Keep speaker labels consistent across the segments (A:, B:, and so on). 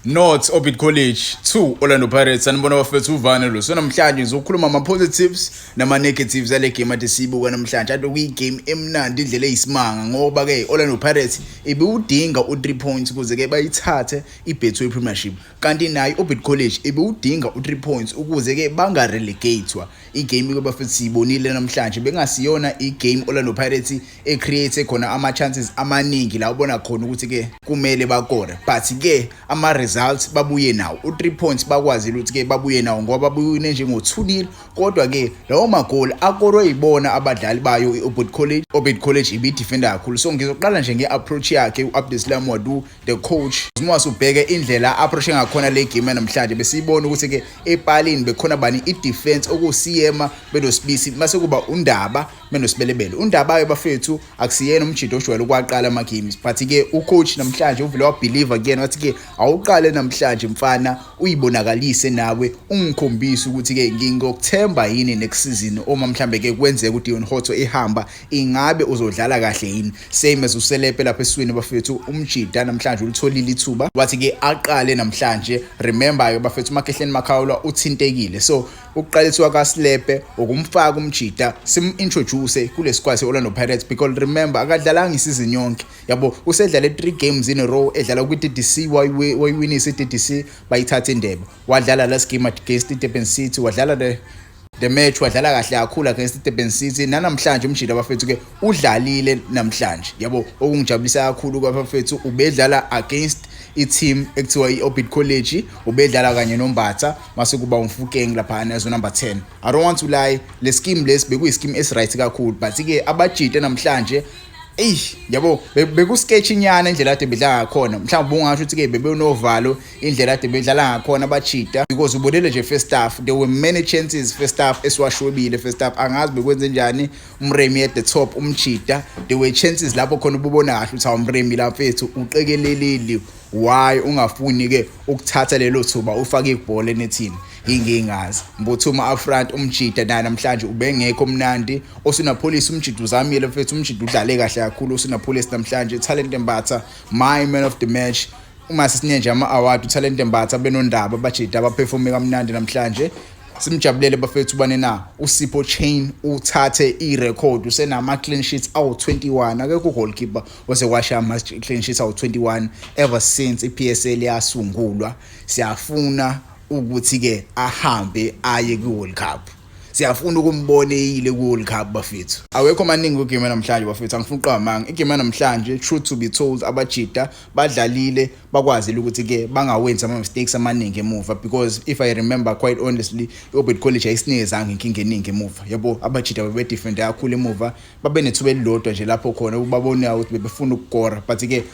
A: North Orbit College 2 Orlando Pirates sanibona bafethu uvane lo. So namhlanje ngizokhuluma ama positives nama negatives ale game ade sibuka namhlanje. Ade kuyi game emnandi indlela eyisimanga ngoba ke Orlando Pirates ibiwudinga u3 points ukuze ke bayithathe iBetway Premiership. Kanti nayo Orbit College ibiwudinga u3 points ukuze ke banga relegatewa. Igame ke bafethu sibonile namhlanje bengasiyona igame Orlando Pirates ecreate khona ama chances amaningi la ubona khona ukuthi ke kumele bakore. But ke ama results babuye nawo u3 points bakwazi ukuthi ke babuye nawo ngoba babuyine nje ngo2-0 kodwa ke lawo magoli akorwe ibona abadlali bayo iOrbit College ibi defender kakhulu. So ngizoqala nje ngeapproach yakhe uAbdeslam Wadu the coach. Umase ubheke indlela approach ngakhona le game namhlanje besiyibona ukuthi ke epalini bekhona bani idefense okusiyema benosibisi mase kuba uNdaba benosibelebele. uNdaba bafethu akusiyena umjito ojwayele ukwaqala ama games but ke ucoach namhlanje uvele wabelieve again wathi ke awuqale namhlanje mfana uyibonakalise nawe ungikhombisa ukuthi ke ngingokuthemba yini next season uma mhlambe ke kwenzeka uDion Hotto ehamba ingabe uzodlala kahle yini. Same as uSelepe lapha eswini bafethu umjida namhlanje ulitholile ithuba wathi ke aqale namhlanje. Remember ke bafethu uMakehleni Makhawula uthintekile, so ukuqaliswa kaSelepe ukumfaka umjida sim-introduce kule squad seOrlando Pirates because remember akadlalanga isizini yonke yabo. Usedlala 3 games in a row edlala kwi-TDC wayiwinisa i-TDC bayithatha indebe. Wadlala last game against iDurban City, wadlala the match wadlala kahle kakhulu against iDurban City. Namhlanje umjida bafethu ke udlalile namhlanje yabo. Okungijabulisa kakhulu kwabafethu ubedlala against i-team ekuthiwa iOrbit College, ubedlala kanye noMbatha mase kuba umfukeng lapha nazo number 10. I don't want to lie, le scheme bekuyi scheme right kakhulu but ke abajide namhlanje yabo bekusketch inyana indlela ade bedlala ngakhona. Mhlawumbe ungasho ukuthi ke bebenovalo indlela ade bedlala ngakhona abajida because ubonele nje first half there were many chances first half eswashwebile first half. Angazi bekwenze njani uMremi at the top umjida, there were chances lapho khona ububona kahle ukuthi awuMremi lapha ethu uqekelelile. Why ungafuni ke ukuthatha lelo thuba ufake ibhola enethini? Ingingazi mbothuma upfront umjida namhlanje ubengekho mnandi. Osinapolice umjida uzamile mfethu, umjida udlale kahle kakhulu Osinapolice namhlanje. Talent Mbatha my man of the match. Uma sisinyenje ama award uTalent Mbatha benondaba abajida abaperforme kamnandi namhlanje. Simjabulele bafethu bane na uSipho Chain uthathe irecord usenama clean sheets awu21. Akekho goalkeeper osekwasha ama clean sheets awu21 ever since iPSL yasungulwa. Siyafuna ukuthi ke ahambe aye kuWorld Cup, siyafuna ukumbona eyile kuWorld Cup bafethu. Awekho maningi kugame namhlanje bafethu, angifuni uqhamanga igame namhlanje. Truth to be told abajida badlalile bakwazile ukuthi ke bangawenzi ama mistakes amaningi emuva because if I remember quite honestly iOrbit College ayisinikezanga inkinga eningi emuva yabo. Abajida bebe defend kakhulu emuva, babe nethuba elilodwa nje lapho khona ubabona ukuthi bebefuna ukukora but ke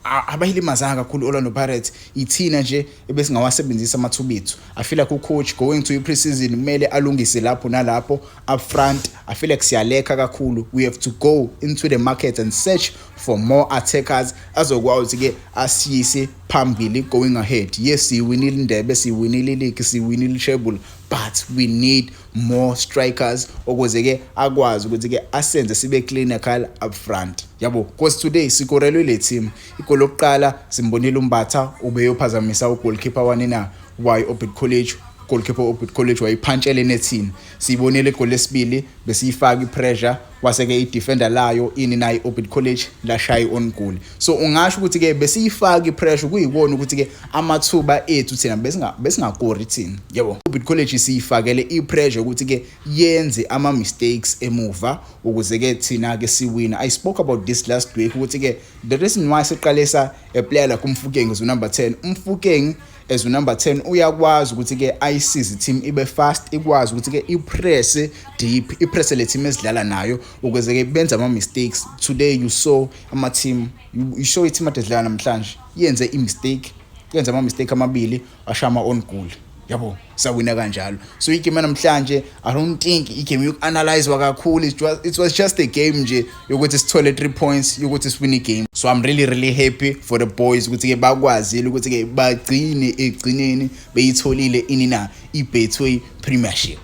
A: abayilimazanga kakhulu Orlando Pirates. Ithina nje ebesingawasebenzisa amathuba ethu. I feel like ucoach going to i-preseason kumele alungise lapho nalapho up front. I feel like siyaleka kakhulu. We have to go into the market and search for more attackers azokwazi ke asiyise phambili going ahead. Yes, siwinile indebe, siwinile league, siwinile treble, but we need more strikers ukuze ke akwazi ukuthi ke asenze sibe clinical up front yabo. Because today sikorelwe le team igoli lokuqala simbonile uMbatha ubeyophazamisa ugoalkeeper wanina Orbit College. Goalkeeper Orbit College wayiphantshele nethini. Sibonile igoli lesibili besiyifaka ipressure waseke idefender layo ini nayi Orbit College lashaya on goal. So ungasho ukuthi ke besiyifaka ipressure kuyibona ukuthi ke amathuba ethu thina besingakori thina yabo. Orbit College siyifakele ipressure ukuthi ke yenze ama mistakes emuva ukuze ke thina ke siwina. I spoke about this last week ukuthi ke the reason why siqalesa a player like uMfukeng as number 10. Umfukeng as number 10 uyakwazi ukuthi ke ayisize team ibe fast, ikwazi ukuthi ke ipress deep, ipress le team esidlala nayo ukuze ke benza ama mistakes. Today you saw ama team, you show it team adedlala namhlanje yenze mistake, yenza ama mistake amabili ashama on goal yabo, sawina kanjalo. So igame namhlanje I don't think igame yokuanalyze kakhulu. It was just a game nje yokuthi sithole 3 points yokuthi siwine game. So I'm really happy for the boys ukuthi ke bakwazile ukuthi ke bagcine egcineni beyitholile inina iBetway Premiership.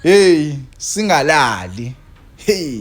A: hey singalali hey.